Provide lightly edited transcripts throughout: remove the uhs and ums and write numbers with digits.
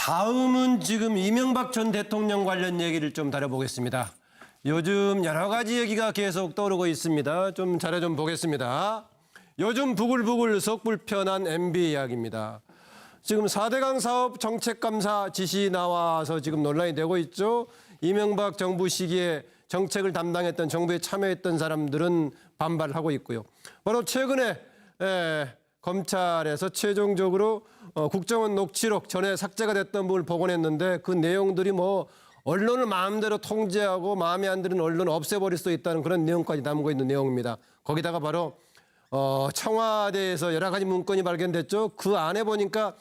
다음은 지금 이명박 전 대통령 관련 얘기를 좀 다뤄보겠습니다. 요즘 여러 가지 얘기가 계속 떠오르고 있습니다. 좀 자료 좀 보겠습니다. 요즘 부글부글 속 불편한 MB 이야기입니다. 지금 4대강 사업 정책감사 지시 나와서 지금 논란이 되고 있죠. 이명박 정부 시기에 정책을 담당했던 정부에 참여했던 사람들은 반발하고 있고요. 바로 최근에 검찰에서 최종적으로 국정원 녹취록 전에 삭제가 됐던 부분을 복원했는데 그 내용들이 뭐 언론을 마음대로 통제하고 마음에 안 드는 언론을 없애버릴 수 있다는 그런 내용까지 담고 있는 내용입니다. 거기다가 바로 청와대에서 여러 가지 문건이 발견됐죠. 그 안에 보니까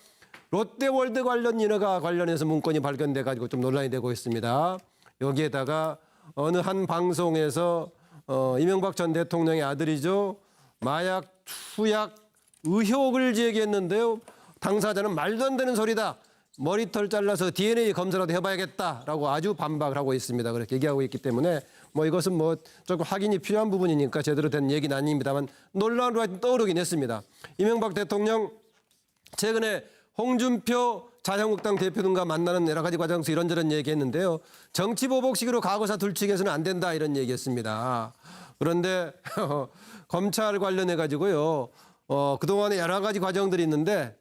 롯데월드 관련 인허가 관련해서 문건이 발견돼 가지고 좀 논란이 되고 있습니다. 여기에다가 어느 한 방송에서 이명박 전 대통령의 아들이죠. 마약 투약 의혹을 제기했는데요. 당사자는 말도 안 되는 소리다. 머리털 잘라서 DNA 검사라도 해봐야겠다라고 아주 반박을 하고 있습니다. 그렇게 얘기하고 있기 때문에 뭐 이것은 뭐 조금 확인이 필요한 부분이니까 제대로 된 얘기는 아닙니다만 논란으로 떠오르긴 했습니다. 이명박 대통령 최근에 홍준표 자유한국당 대표 등과 만나는 여러 가지 과정에서 이런저런 얘기했는데요. 정치보복식으로 과거사 둘치기해서는 안 된다 이런 얘기했습니다. 그런데 검찰 관련해 가지고요. 그동안에 여러 가지 과정들이 있는데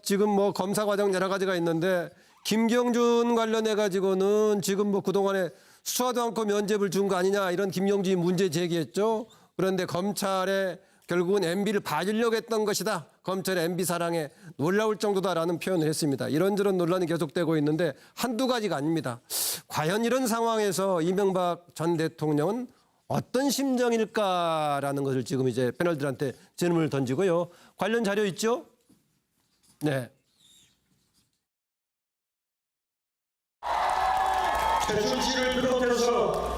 지금 뭐 검사 과정 여러 가지가 있는데 김경준 관련해 가지고는 지금 뭐 그동안에 수사도 않고 면죄부를 준 거 아니냐 이런 김경준이 문제 제기했죠. 그런데 검찰에 결국은 MB를 봐주려고 했던 것이다. 검찰의 MB 사랑에 놀라울 정도다라는 표현을 했습니다. 이런저런 논란이 계속되고 있는데 한두 가지가 아닙니다. 과연 이런 상황에서 이명박 전 대통령은 어떤 심정일까라는 것을 지금 이제 패널들한테 질문을 던지고요. 관련 자료 있죠? 네. 최순실을 비롯해서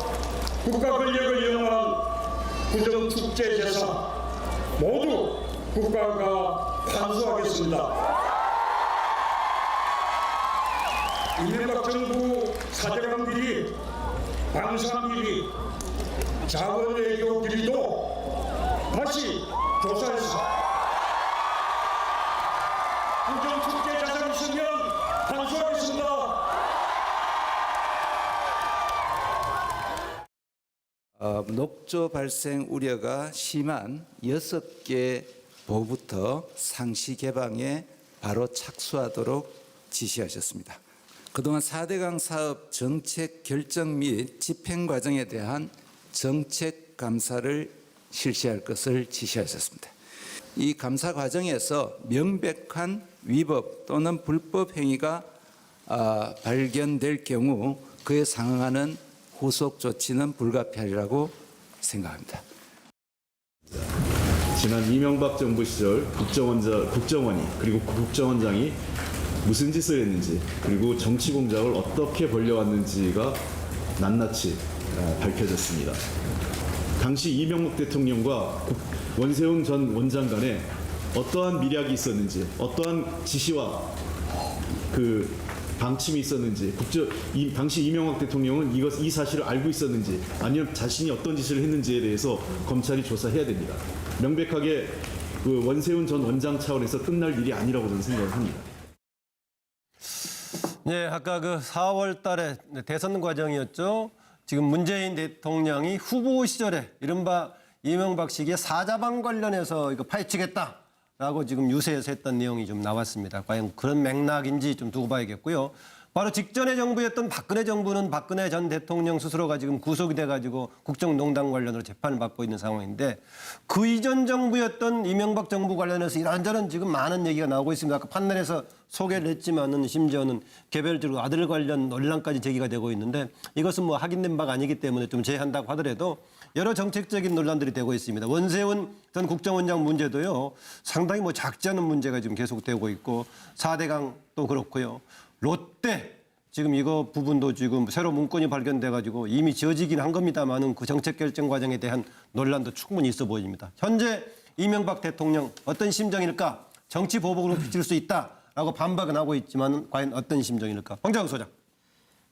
국가 권력을 이용한 부정축제재산 모두 국가가 환수하겠습니다. 이명박 정부 4대강 비리, 방산 비리, 자원 외교 비리도 다시 조사해서 부정축제 자산 있으면 환수하겠습니다. 녹조 발생 우려가 심한 6개 보부터 상시 개방에 바로 착수하도록 지시하셨습니다. 그동안 4대강 사업 정책 결정 및 집행 과정에 대한 정책 감사를 실시할 것을 지시하셨습니다. 이 감사 과정에서 명백한 위법 또는 불법 행위가 발견될 경우 그에 상응하는 후속 조치는 불가피하리라고 생각합니다. 지난 이명박 정부 시절 국정원이 그리고 국정원장이 무슨 짓을 했는지 그리고 정치 공작을 어떻게 벌려왔는지가 낱낱이 밝혀졌습니다. 당시 이명박 대통령과 원세훈 전 원장 간에 어떠한 밀약이 있었는지 어떠한 지시와 그 방침이 있었는지 당시 이명박 대통령은 이 사실을 알고 있었는지 아니면 자신이 어떤 짓을 했는지에 대해서 검찰이 조사해야 됩니다. 명백하게 그 원세훈 전 원장 차원에서 끝날 일이 아니라고 저는 생각을 합니다. 네, 아까 그 4월 달에 대선 과정이었죠. 지금 문재인 대통령이 후보 시절에 이른바 이명박 시기에 사자방 관련해서 이거 파헤치겠다라고 지금 유세에서 했던 내용이 좀 나왔습니다. 과연 그런 맥락인지 좀 두고 봐야겠고요. 바로 직전의 정부였던 박근혜 정부는 박근혜 전 대통령 스스로가 지금 구속이 돼가지고 국정농단 관련으로 재판을 받고 있는 상황인데 그 이전 정부였던 이명박 정부 관련해서 이런저런 지금 많은 얘기가 나오고 있습니다. 아까 판넬에서 소개를 했지만은 심지어는 개별적으로 아들 관련 논란까지 제기가 되고 있는데 이것은 뭐 확인된 바가 아니기 때문에 좀 제한다고 하더라도 여러 정책적인 논란들이 되고 있습니다. 원세훈 전 국정원장 문제도요. 상당히 뭐 작지 않은 문제가 지금 계속되고 있고 4대강도 그렇고요. 롯데 지금 이거 부분도 지금 새로 문건이 발견돼가지고 이미 지어지긴 한 겁니다만은 그 정책 결정 과정에 대한 논란도 충분히 있어 보입니다. 현재 이명박 대통령 어떤 심정일까? 정치 보복으로 비칠 수 있다라고 반박은 하고 있지만 과연 어떤 심정일까? 황정우 소장.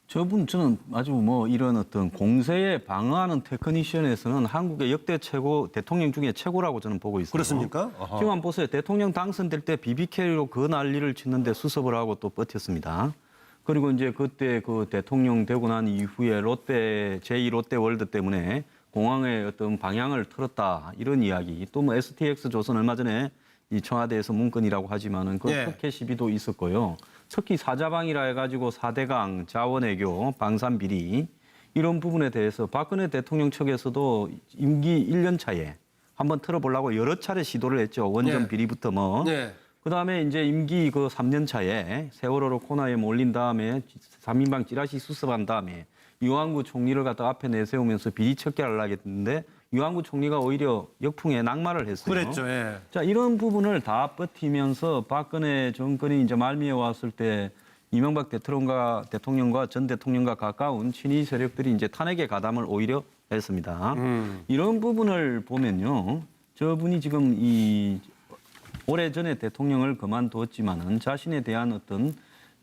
저는 아주 뭐 이런 어떤 공세에 방어하는 테크니션에서는 한국의 역대 최고 대통령 중에 최고라고 저는 보고 있어요. 그렇습니까? 아하. 지금 한번 보세요. 대통령 당선될 때 BBK로 그 난리를 치는데 수습을 하고 또 버텼습니다. 그리고 이제 그때 그 대통령 되고 난 이후에 제2 롯데월드 때문에 공항의 어떤 방향을 틀었다 이런 이야기. 또 뭐 STX 조선 얼마 전에 이 청와대에서 문건이라고 하지만은 그 예. 특혜 시비도 있었고요. 특히 사자방이라 해가지고 4대강, 자원외교, 방산비리 이런 부분에 대해서 박근혜 대통령 측에서도 임기 1년 차에 한번 틀어보려고 여러 차례 시도를 했죠. 원전 예. 비리부터 뭐. 예. 그다음에 이제 임기 그 3년 차에 세월호로 코너에 몰린 다음에 3인방 찌라시 수습한 다음에 유한구 총리를 갖다 앞에 내세우면서 비리 척결을 하겠는데 유한구 총리가 오히려 역풍에 낙마를 했어요. 그랬죠. 예. 자, 이런 부분을 다 버티면서 박근혜 정권이 이제 말미에 왔을 때 이명박 대통령과 전 대통령과 가까운 친위 세력들이 이제 탄핵에 가담을 오히려 했습니다. 이런 부분을 보면요. 저분이 지금 이 오래전에 대통령을 그만두었지만은 자신에 대한 어떤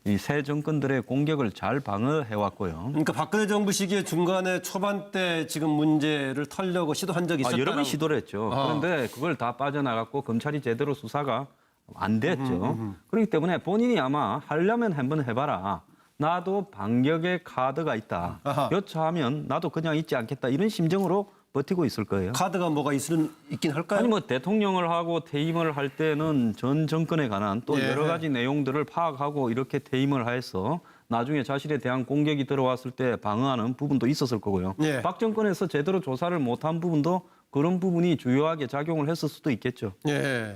이 새 정권들의 공격을 잘 방어해 왔고요. 그러니까 박근혜 정부 시기에 중간에 초반 때 지금 문제를 털려고 시도한 적이 있었다. 여러 번 시도를 했죠. 그런데 그걸 다 빠져나갔고 검찰이 제대로 수사가 안 됐죠. 그렇기 때문에 본인이 아마 하려면 한번 해봐라. 나도 반격의 카드가 있다. 아하. 여차하면 나도 그냥 있지 않겠다. 이런 심정으로 버티고 있을 거예요. 카드가 뭐가 있긴 할까요? 아니 뭐 대통령을 하고 퇴임을 할 때는 전 정권에 관한 또 예. 여러 가지 내용들을 파악하고 이렇게 퇴임을 해서 나중에 자신에 대한 공격이 들어왔을 때 방어하는 부분도 있었을 거고요. 예. 박 정권에서 제대로 조사를 못한 부분도 그런 부분이 주요하게 작용을 했을 수도 있겠죠. 예.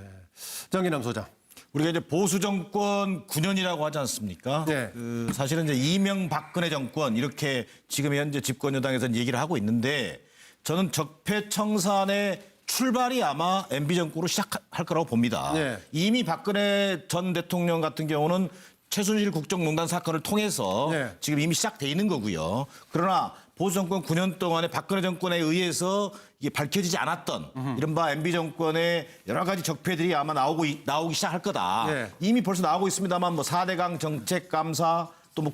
정기남 소장. 우리가 이제 보수 정권 9년이라고 하지 않습니까? 네. 그 사실은 이제 이명박근혜 정권 이렇게 지금 현재 집권 여당에서는 얘기를 하고 있는데 저는 적폐청산의 출발이 아마 MB 정권으로 시작할 거라고 봅니다. 네. 이미 박근혜 전 대통령 같은 경우는 최순실 국정농단 사건을 통해서 네. 지금 이미 시작돼 있는 거고요. 그러나 보수 정권 9년 동안에 박근혜 정권에 의해서 이게 밝혀지지 않았던 이른바 MB 정권의 여러 가지 적폐들이 아마 나오기 시작할 거다. 네. 이미 벌써 나오고 있습니다만 뭐 4대강 정책 감사 또 뭐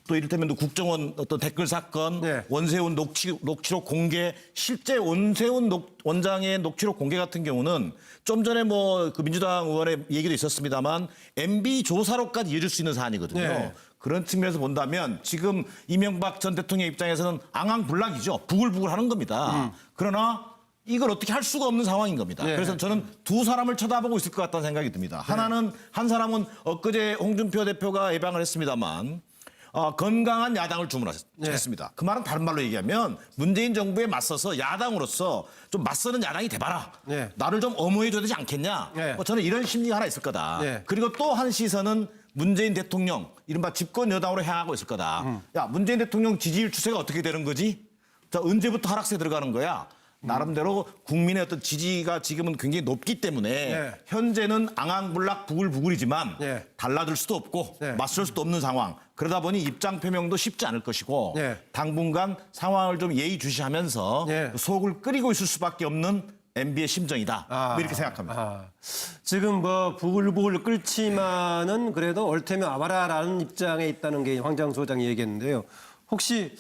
또 이를테면 또 국정원 어떤 댓글 사건, 네. 원세훈 녹취록 공개, 실제 원세훈 원장의 녹취록 공개 같은 경우는 좀 전에 뭐 그 민주당 의원의 얘기도 있었습니다만 MB 조사로까지 이어질 수 있는 사안이거든요. 네. 그런 측면에서 본다면 지금 이명박 전 대통령 입장에서는 앙앙불락이죠. 부글부글하는 겁니다. 그러나 이걸 어떻게 할 수가 없는 상황인 겁니다. 네. 그래서 저는 두 사람을 쳐다보고 있을 것 같다는 생각이 듭니다. 한 사람은 엊그제 홍준표 대표가 예방을 했습니다만 건강한 야당을 주문했습니다. 그 말은 다른 말로 얘기하면 문재인 정부에 맞서서 야당으로서 좀 맞서는 야당이 돼봐라. 네. 나를 좀 엄호해줘야 되지 않겠냐. 네. 저는 이런 심리가 하나 있을 거다. 네. 그리고 또 한 시선은 문재인 대통령, 이른바 집권 여당으로 향하고 있을 거다. 야, 문재인 대통령 지지율 추세가 어떻게 되는 거지? 자, 언제부터 하락세에 들어가는 거야? 나름대로 국민의 어떤 지지가 지금은 굉장히 높기 때문에 네. 현재는 앙앙불락 부글부글이지만 네. 달라들 수도 없고 네. 맞설 수도 없는 상황. 그러다 보니 입장 표명도 쉽지 않을 것이고 네. 당분간 상황을 좀 예의주시하면서 네. 속을 끓이고 있을 수밖에 없는 MB의 심정이다. 뭐 이렇게 생각합니다. 지금 뭐 부글부글 끓지만은 그래도 옳다면 와봐라라는 입장에 있다는 게 황장 소장이 얘기했는데요. 혹시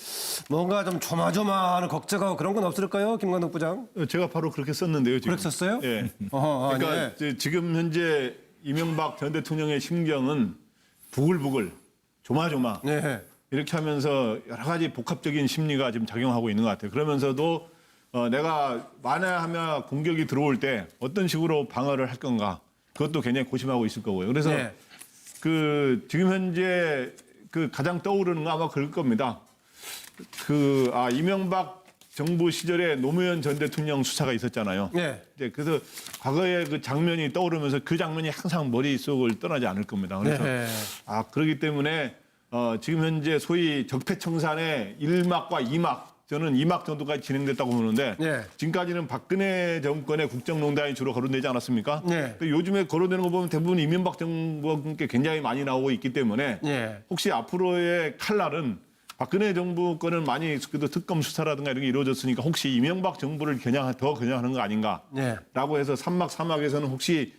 뭔가 좀 조마조마하는 걱정하고 그런 건 없을까요, 김관동 부장? 제가 바로 그렇게 썼는데요. 지금. 그렇게 썼어요? 예. 어허, 그러니까 이제 지금 현재 이명박 전 대통령의 심경은 부글부글, 조마조마 네. 이렇게 하면서 여러 가지 복합적인 심리가 지금 작용하고 있는 것 같아요. 그러면서도 내가 만약하면 공격이 들어올 때 어떤 식으로 방어를 할 건가 그것도 굉장히 고심하고 있을 거고요. 그래서 네. 그 지금 현재 그 가장 떠오르는 거 아마 그럴 겁니다. 이명박 정부 시절에 노무현 전 대통령 수사가 있었잖아요. 네. 이제 그래서 과거의 그 장면이 떠오르면서 그 장면이 항상 머릿속을 떠나지 않을 겁니다. 그래서 네. 그렇기 때문에 지금 현재 소위 적폐청산의 1막과 2막 저는 2막 정도까지 진행됐다고 보는데 네. 지금까지는 박근혜 정권의 국정농단이 주로 거론되지 않았습니까? 네. 요즘에 거론되는 거 보면 대부분 이명박 정부와 함께 굉장히 많이 나오고 있기 때문에 네. 혹시 앞으로의 칼날은 박근혜 정부 거는 많이 그래도 특검 수사라든가 이런 게 이루어졌으니까 혹시 이명박 정부를 더 겨냥하는 거 아닌가라고 네. 해서 3막 4막에서는 혹시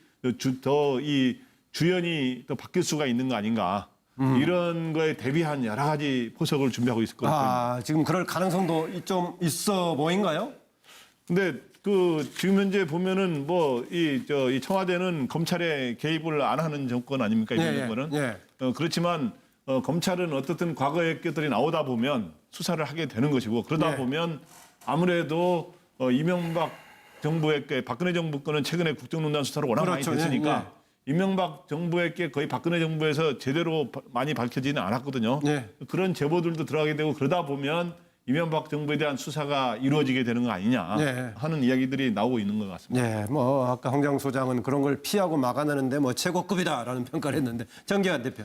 더 이 주연이 더 바뀔 수가 있는 거 아닌가 이런 거에 대비한 여러 가지 포석을 준비하고 있을 것 같아요. 지금 그럴 가능성도 좀 있어 보인가요? 근데 그 지금 현재 보면은 뭐 이 청와대는 검찰에 개입을 안 하는 정권 아닙니까? 이런 예, 거는. 예. 그렇지만 검찰은 어떻든 과거의 것들이 나오다 보면 수사를 하게 되는 것이고 그러다 예. 보면 아무래도 이명박 정부의 박근혜 정부 거는 최근에 국정농단 수사로 워낙 그렇죠. 많이 됐으니까 예, 이명박 정부의 게 거의 박근혜 정부에서 제대로 많이 밝혀지는 않았거든요. 예. 그런 제보들도 들어가게 되고 그러다 보면 이명박 정부에 대한 수사가 이루어지게 되는 거 아니냐 예. 하는 이야기들이 나오고 있는 것 같습니다. 네, 뭐 아까 홍장 소장은 그런 걸 피하고 막아내는데 뭐 최고급이다라는 평가를 했는데 정기환 대표.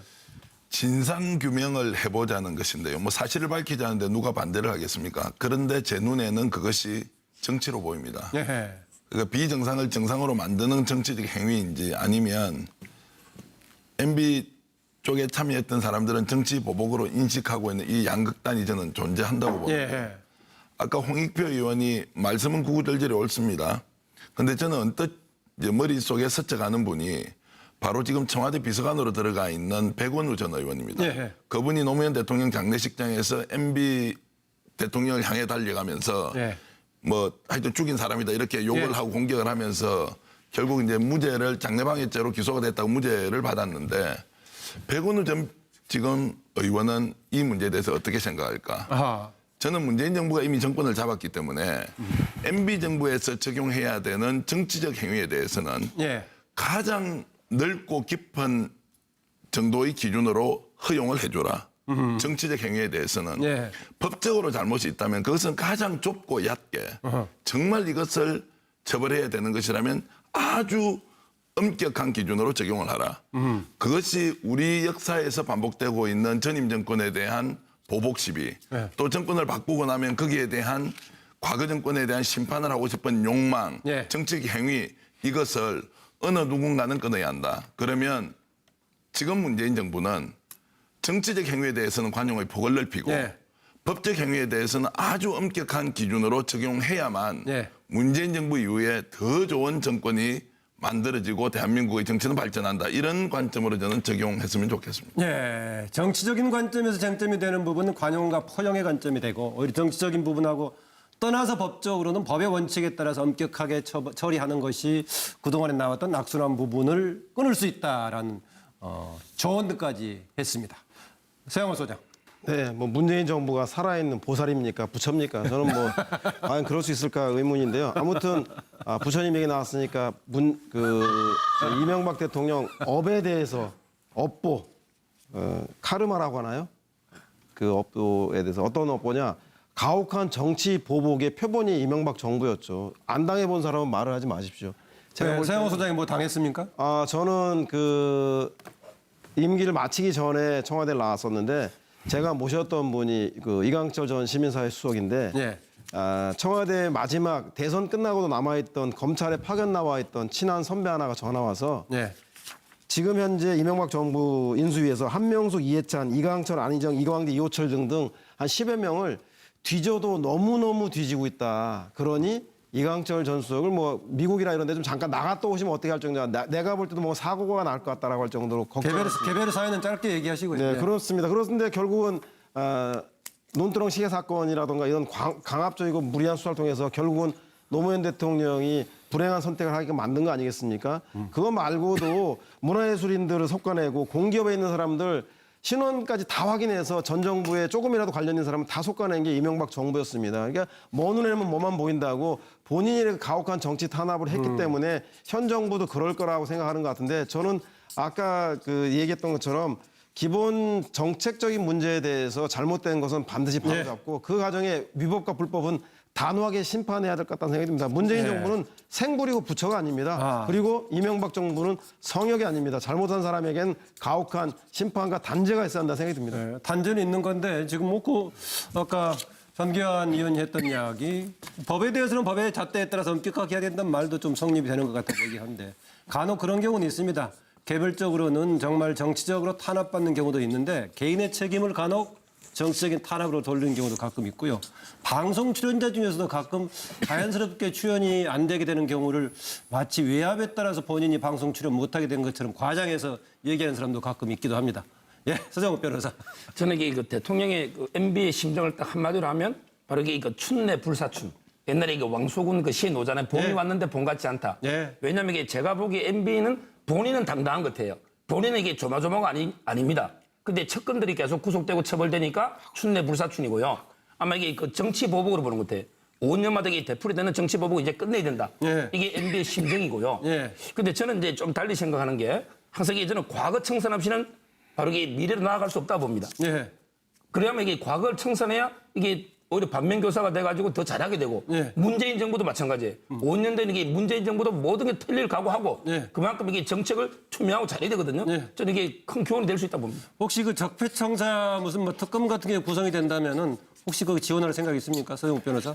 진상 규명을 해보자는 것인데요. 뭐 사실을 밝히자는데 누가 반대를 하겠습니까? 그런데 제 눈에는 그것이 정치로 보입니다. 예. 그러니까 비정상을 정상으로 만드는 정치적 행위인지 아니면 MB 쪽에 참여했던 사람들은 정치 보복으로 인식하고 있는 이 양극단이 저는 존재한다고 봅니다. 예. 아까 홍익표 의원이 말씀은 구구절절히 옳습니다. 근데 저는 언뜻 이제 머릿속에 스쳐가는 분이 바로 지금 청와대 비서관으로 들어가 있는 백원우 전 의원입니다. 예. 그분이 노무현 대통령 장례식장에서 MB 대통령을 향해 달려가면서 예. 뭐 하여튼 죽인 사람이다 이렇게 욕을 예. 하고 공격을 하면서 결국 이제 무죄를 장례방해죄로 기소가 됐다고 무죄를 받았는데 백원우 전 지금 의원은 이 문제에 대해서 어떻게 생각할까? 아하. 저는 문재인 정부가 이미 정권을 잡았기 때문에 MB 정부에서 적용해야 되는 정치적 행위에 대해서는 예. 가장 넓고 깊은 정도의 기준으로 허용을 해줘라. 정치적 행위에 대해서는 예. 법적으로 잘못이 있다면 그것은 가장 좁고 얕게 정말 이것을 처벌해야 되는 것이라면 아주 엄격한 기준으로 적용을 하라. 그것이 우리 역사에서 반복되고 있는 전임 정권에 대한 보복 시비, 예. 또 정권을 바꾸고 나면 거기에 대한 과거 정권에 대한 심판을 하고 싶은 욕망, 예. 정치적 행위 이것을 어느 누군가는 끊어야 한다. 그러면 지금 문재인 정부는 정치적 행위에 대해서는 관용의 폭을 넓히고 예. 법적 행위에 대해서는 아주 엄격한 기준으로 적용해야만 예. 문재인 정부 이후에 더 좋은 정권이 만들어지고 대한민국의 정치는 발전한다. 이런 관점으로 저는 적용했으면 좋겠습니다. 예, 정치적인 관점에서 쟁점이 되는 부분은 관용과 포용의 관점이 되고 오히려 정치적인 부분하고 떠나서 법적으로는 법의 원칙에 따라서 엄격하게 처리하는 것이 그동안에 나왔던 악순환 부분을 끊을 수 있다라는 조언들까지 했습니다. 세영호 소장. 네, 뭐 문재인 정부가 살아있는 보살입니까? 부처입니까? 저는 뭐 과연 그럴 수 있을까 의문인데요. 아무튼 부처님 얘기 나왔으니까 이명박 대통령 업에 대해서 업보 카르마라고 하나요? 그 업보에 대해서 어떤 업보냐? 가혹한 정치 보복의 표본이 이명박 정부였죠. 안 당해본 사람은 말을 하지 마십시오. 제가 볼 세영호 때는 소장이 뭐 당했습니까? 저는 그 임기를 마치기 전에 청와대를 나왔었는데 제가 모셨던 분이 그 이강철 전 시민사회 수석인데 예. 청와대 마지막 대선 끝나고도 남아있던 검찰에 파견 나와 있던 친한 선배 하나가 전화 와서 예. 지금 현재 이명박 정부 인수위에서 한명숙, 이해찬, 이강철, 안희정, 이광재, 이호철 등등 한 10여 명을 뒤져도 너무너무 뒤지고 있다. 그러니 이강철 전 수석을 뭐 미국이나 이런 데 좀 잠깐 나갔다 오시면 어떻게 할 정도냐. 내가 볼 때도 뭐 사고가 날 것 같다라고 할 정도로 개별 사연은 짧게 얘기하시고요. 네, 예. 그렇습니다. 그런데 결국은 논두렁 시계 사건이라든가 이런 강압적이고 무리한 수사를 통해서 결국은 노무현 대통령이 불행한 선택을 하게 만든 거 아니겠습니까? 그거 말고도 문화예술인들을 솎아내고 공기업에 있는 사람들 신원까지 다 확인해서 전 정부에 조금이라도 관련 있는 사람은 다 솎아낸 게 이명박 정부였습니다. 그러니까 먼 눈에는 뭐만 보인다고 본인이 가혹한 정치 탄압을 했기 때문에 현 정부도 그럴 거라고 생각하는 것 같은데 저는 아까 그 얘기했던 것처럼 기본 정책적인 문제에 대해서 잘못된 것은 반드시 바로잡고 그 과정에 위법과 불법은 단호하게 심판해야 될 것 같다는 생각이 듭니다. 문재인 정부는 생불이고 부처가 아닙니다. 그리고 이명박 정부는 성역이 아닙니다. 잘못한 사람에겐 가혹한 심판과 단죄가 있어야 한다는 생각이 듭니다. 네, 단죄는 있는 건데 지금 뭐고 아까 전기환 의원이 했던 이야기 법에 대해서는 법의 잣대에 따라서 엄격하게 해야 된다는 말도 좀 성립이 되는 것 같아 보이긴 한데 간혹 그런 경우는 있습니다. 개별적으로는 정말 정치적으로 탄압받는 경우도 있는데 개인의 책임을 간혹 정치적인 탄압으로 돌리는 경우도 가끔 있고요. 방송 출연자 중에서도 가끔 자연스럽게 출연이 안 되게 되는 경우를 마치 외압에 따라서 본인이 방송 출연 못하게 된 것처럼 과장해서 얘기하는 사람도 가끔 있기도 합니다. 예, 서정욱 변호사. 저는 이게 그 대통령의 그 MB의 심정을 딱 한마디로 하면 바로 이게 그 춘내 불사춘. 옛날에 이게 왕소군 그 시에 노잖아요. 봄이 예. 왔는데 봄 같지 않다. 예. 왜냐하면 이게 제가 보기에 MB는 본인은 당당한 것 같아요. 본인은 이게 조마조마가 아닙니다. 근데 측근들이 계속 구속되고 처벌되니까 춘내 불사춘이고요. 아마 이게 그 정치 보복으로 보는 것 같아요. 5년마다 이게 되풀이되는 정치 보복을 이제 끝내야 된다. 예. 이게 MB의 심정이고요. 예. 근데 저는 이제 좀 달리 생각하는 게 항상 이게 저는 과거 청산 없이는 바로 이게 미래로 나아갈 수 없다 봅니다. 예. 그래야만 이게 과거를 청산해야 이게 오히려 반면교사가 돼가지고 더 잘하게 되고 예. 문재인 정부도 마찬가지예요. 5년 된 이게 문재인 정부도 모든 게 틀릴 각오하고 예. 그만큼 이게 정책을 투명하고 잘해야 되거든요. 예. 저는 이게 큰 교훈이 될 수 있다 봅니다. 혹시 그 적폐청사 무슨 뭐 특검 같은 게 구성이 된다면은 혹시 그 지원할 생각 있습니까, 서정욱 변호사?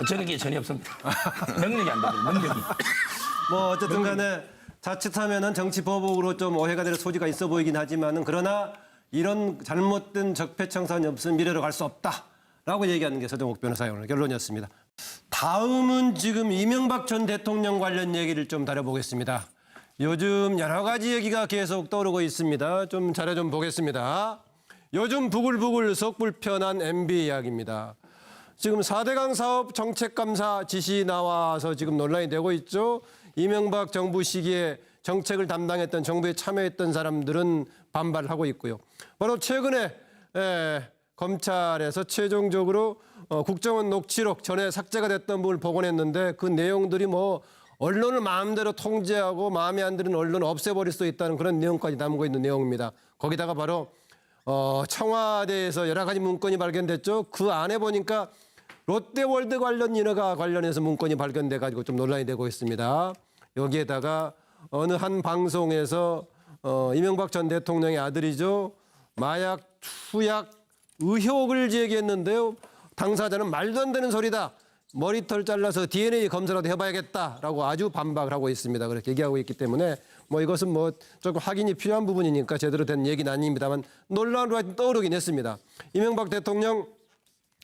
저는 이게 전혀 없습니다. 능력이 안 됩니다. 능력이. 뭐 어쨌든 간에 자칫하면은 정치 보복으로 좀 오해가 될 소지가 있어 보이긴 하지만은 그러나 이런 잘못된 적폐청산이 없으면 미래로 갈 수 없다라고 얘기하는 게 서정욱 변호사의 오늘 결론이었습니다. 다음은 지금 이명박 전 대통령 관련 얘기를 좀 다뤄보겠습니다. 요즘 여러 가지 얘기가 계속 떠오르고 있습니다. 좀 자료 좀 보겠습니다. 요즘 부글부글 속 불편한 MB 이야기입니다. 지금 4대강 사업 정책감사 지시 나와서 지금 논란이 되고 있죠. 이명박 정부 시기에 정책을 담당했던 정부에 참여했던 사람들은 반발하고 있고요. 바로 최근에 검찰에서 최종적으로 국정원 녹취록 전에 삭제가 됐던 부분을 복원했는데 그 내용들이 뭐 언론을 마음대로 통제하고 마음에 안 드는 언론을 없애버릴 수 있다는 그런 내용까지 담고 있는 내용입니다. 거기다가 바로 청와대에서 여러 가지 문건이 발견됐죠. 그 안에 보니까 롯데월드 관련 인허가 관련해서 문건이 발견돼 가지고 좀 논란이 되고 있습니다. 여기에다가 어느 한 방송에서 이명박 전 대통령의 아들이죠. 마약 투약 의혹을 제기했는데요. 당사자는 말도 안 되는 소리다. 머리털 잘라서 DNA 검사라도 해봐야겠다라고 아주 반박을 하고 있습니다. 그렇게 얘기하고 있기 때문에 뭐 이것은 뭐 조금 확인이 필요한 부분이니까 제대로 된 얘기는 아닙니다만 논란으로 떠오르긴 했습니다. 이명박 대통령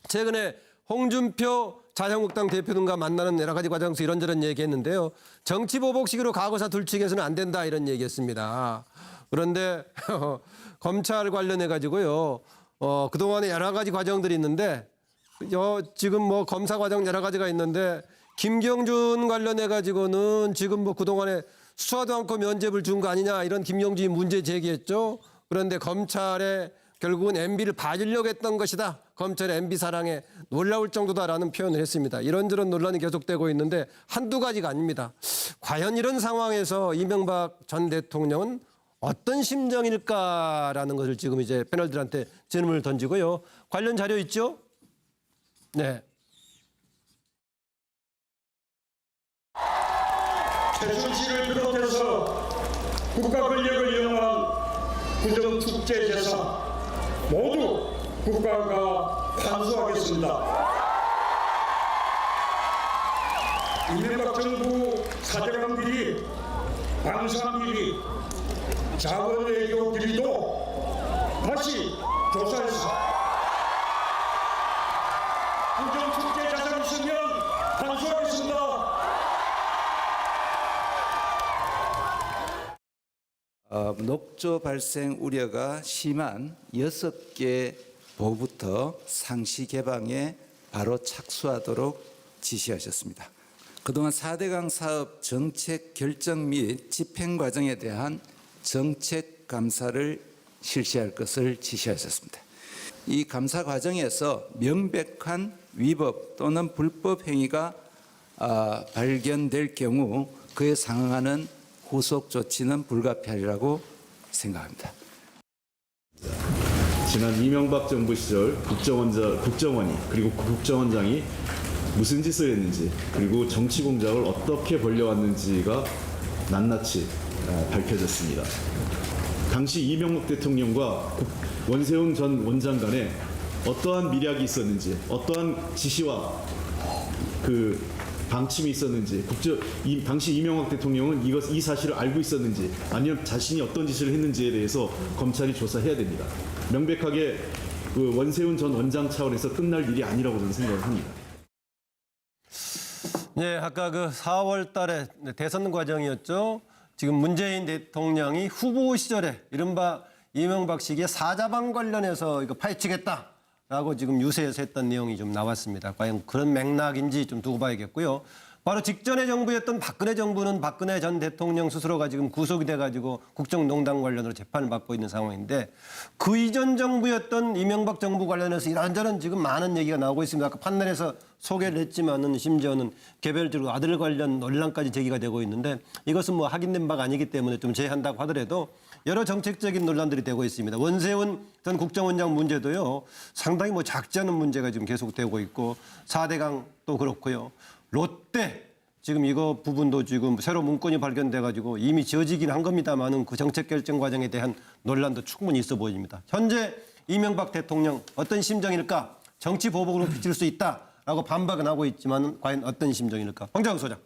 최근에 홍준표 자유한국당 대표 등과 만나는 여러 가지 과정에서 이런저런 얘기했는데요. 정치 보복식으로 과거사 둘치기해서는 안 된다 이런 얘기했습니다. 그런데 검찰 관련해 가지고요. 그동안에 여러 가지 과정들이 있는데 지금 뭐 검사 과정 여러 가지가 있는데 김경준 관련해 가지고는 지금 뭐 그동안에 수사도 않고 면죄부를 준 거 아니냐 이런 김경준이 문제 제기했죠. 그런데 검찰에 결국은 MB를 봐주려고 했던 것이다. 검찰의 MB 사랑에 놀라울 정도다라는 표현을 했습니다. 이런저런 논란이 계속되고 있는데 한두 가지가 아닙니다. 과연 이런 상황에서 이명박 전 대통령은 어떤 심정일까라는 것을 지금 이제 패널들한테 질문을 던지고요. 관련 자료 있죠? 네. 최순실을 비롯해서 국가 권력을 이용한 부정축제제사 모두 국가가 환수하겠습니다. 이명박 정부 사대강비리, 방산비리, 자원외교 비리도 다시 조사해서 부정축제 자산 있으면 환수하겠습니다. 녹조 발생 우려가 심한 6개 보부터 상시 개방에 바로 착수하도록 지시하셨습니다. 그동안 4대강 사업 정책 결정 및 집행 과정에 대한 정책 감사를 실시할 것을 지시하셨습니다. 이 감사 과정에서 명백한 위법 또는 불법 행위가 발견될 경우 그에 상응하는 후속 조치는 불가피하리라고 생각합니다. 지난 이명박 정부 시절 국정원이 그리고 국정원장이 무슨 짓을 했는지 그리고 정치 공작을 어떻게 벌려왔는지가 낱낱이 밝혀졌습니다. 당시 이명박 대통령과 원세훈 전 원장 간에 어떠한 밀약이 있었는지, 어떠한 지시와 그 방침이 있었는지, 당시 이명박 대통령은 이 사실을 알고 있었는지, 아니면 자신이 어떤 짓을 했는지에 대해서 검찰이 조사해야 됩니다. 명백하게 그 원세훈 전 원장 차원에서 끝날 일이 아니라고 저는 생각을 합니다. 네, 아까 그 4월 달에 대선 과정이었죠. 지금 문재인 대통령이 후보 시절에 이른바 이명박 시기에 사자방 관련해서 이거 파헤치겠다라고 지금 유세에서 했던 내용이 좀 나왔습니다. 과연 그런 맥락인지 좀 두고 봐야겠고요. 바로 직전의 정부였던 박근혜 정부는 박근혜 전 대통령 스스로가 지금 구속이 돼가지고 국정농단 관련으로 재판을 받고 있는 상황인데 그 이전 정부였던 이명박 정부 관련해서 이런저런 지금 많은 얘기가 나오고 있습니다. 아까 판넬에서 소개를 했지만은 심지어는 개별적으로 아들 관련 논란까지 제기가 되고 있는데 이것은 뭐 확인된 바가 아니기 때문에 좀 제한다고 하더라도 여러 정책적인 논란들이 되고 있습니다. 원세훈 전 국정원장 문제도요 상당히 뭐 작지 않은 문제가 지금 계속되고 있고 4대강 또 그렇고요. 롯데 지금 이거 부분도 지금 새로 문건이 발견돼 가지고 이미 지어지긴 한 겁니다만은 그 정책 결정 과정에 대한 논란도 충분히 있어 보입니다. 현재 이명박 대통령 어떤 심정일까? 정치 보복으로 비칠 수 있다라고 반박은 하고 있지만 과연 어떤 심정일까? 황정우 소장.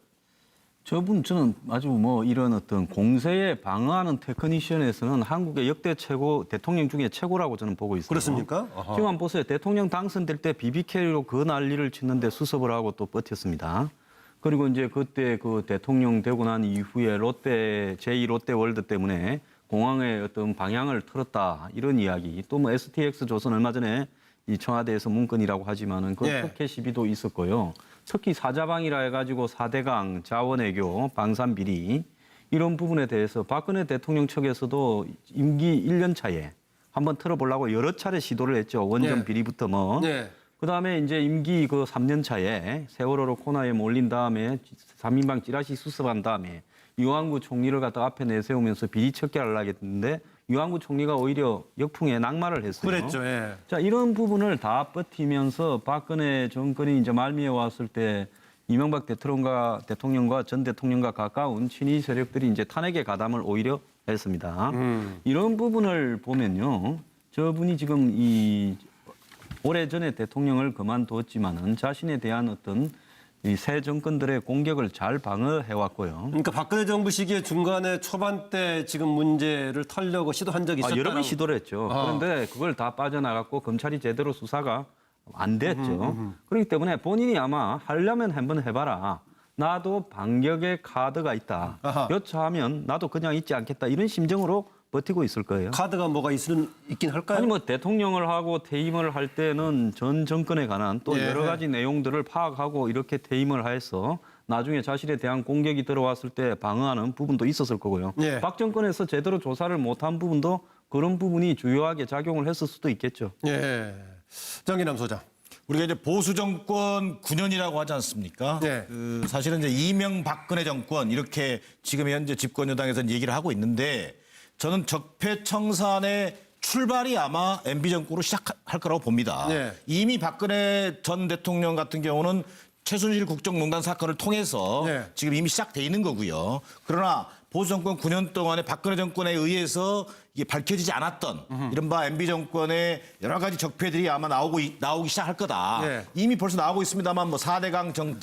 저는 아주 뭐 이런 어떤 공세에 방어하는 테크니션에서는 한국의 역대 최고 대통령 중에 최고라고 저는 보고 있어요. 그렇습니까? 아하. 지금 한번 보세요. 대통령 당선될 때 BBK로 그 난리를 치는데 수습을 하고 또 버텼습니다. 그리고 이제 그때 그 대통령 되고 난 이후에 롯데 제2롯데월드 때문에 공항의 어떤 방향을 틀었다 이런 이야기. 또 뭐 STX 조선 얼마 전에 이 청와대에서 문건이라고 하지만은 그 예. 특혜 시비도 있었고요. 특히 사자방이라 해가지고 4대강, 자원외교, 방산비리 이런 부분에 대해서 박근혜 대통령 측에서도 임기 1년 차에 한번 틀어보려고 여러 차례 시도를 했죠. 원전 예. 비리부터 뭐. 예. 그다음에 이제 임기 그 3년 차에 세월호로 코너에 몰린 다음에 3인방 찌라시 수습한 다음에 유한구 총리를 갖다 앞에 내세우면서 비리 척결을 하겠는데 유한구 총리가 오히려 역풍에 낙마를 했어요. 그랬죠. 예. 자, 이런 부분을 다 버티면서 박근혜 정권이 이제 말미에 왔을 때 이명박 대통령과 전 대통령과 가까운 친위 세력들이 이제 탄핵의 가담을 오히려 했습니다. 이런 부분을 보면요. 저분이 지금 이 오래전에 대통령을 그만두었지만은 자신에 대한 어떤 이 새 정권들의 공격을 잘 방어해 왔고요. 그러니까 박근혜 정부 시기에 중간에 초반 때 지금 문제를 털려고 시도한 적이 있었다. 여러 번 시도를 했죠. 그런데 그걸 다 빠져나갔고 검찰이 제대로 수사가 안 됐죠. 그렇기 때문에 본인이 아마 하려면 한번 해봐라. 나도 반격의 카드가 있다. 아하. 여차하면 나도 그냥 있지 않겠다. 이런 심정으로 버티고 있을 거예요. 카드가 뭐가 있긴 할까요? 아니 뭐 대통령을 하고 퇴임을 할 때는 전 정권에 관한 또 예. 여러 가지 내용들을 파악하고 이렇게 퇴임을 해서 나중에 자신에 대한 공격이 들어왔을 때 방어하는 부분도 있었을 거고요. 예. 박 정권에서 제대로 조사를 못한 부분도 그런 부분이 주요하게 작용을 했을 수도 있겠죠. 예. 정기남 소장. 우리가 이제 보수 정권 9년이라고 하지 않습니까? 네. 그 사실은 이제 이명박근혜 정권 이렇게 지금 현재 집권 여당에서는 얘기를 하고 있는데 저는 적폐청산의 출발이 아마 MB 정권으로 시작할 거라고 봅니다. 네. 이미 박근혜 전 대통령 같은 경우는 최순실 국정농단 사건을 통해서 네. 지금 이미 시작돼 있는 거고요. 그러나 보수 정권 9년 동안에 박근혜 정권에 의해서 이게 밝혀지지 않았던 이른바 MB 정권의 여러 가지 적폐들이 아마 나오기 시작할 거다. 네. 이미 벌써 나오고 있습니다만 뭐 4대강 정책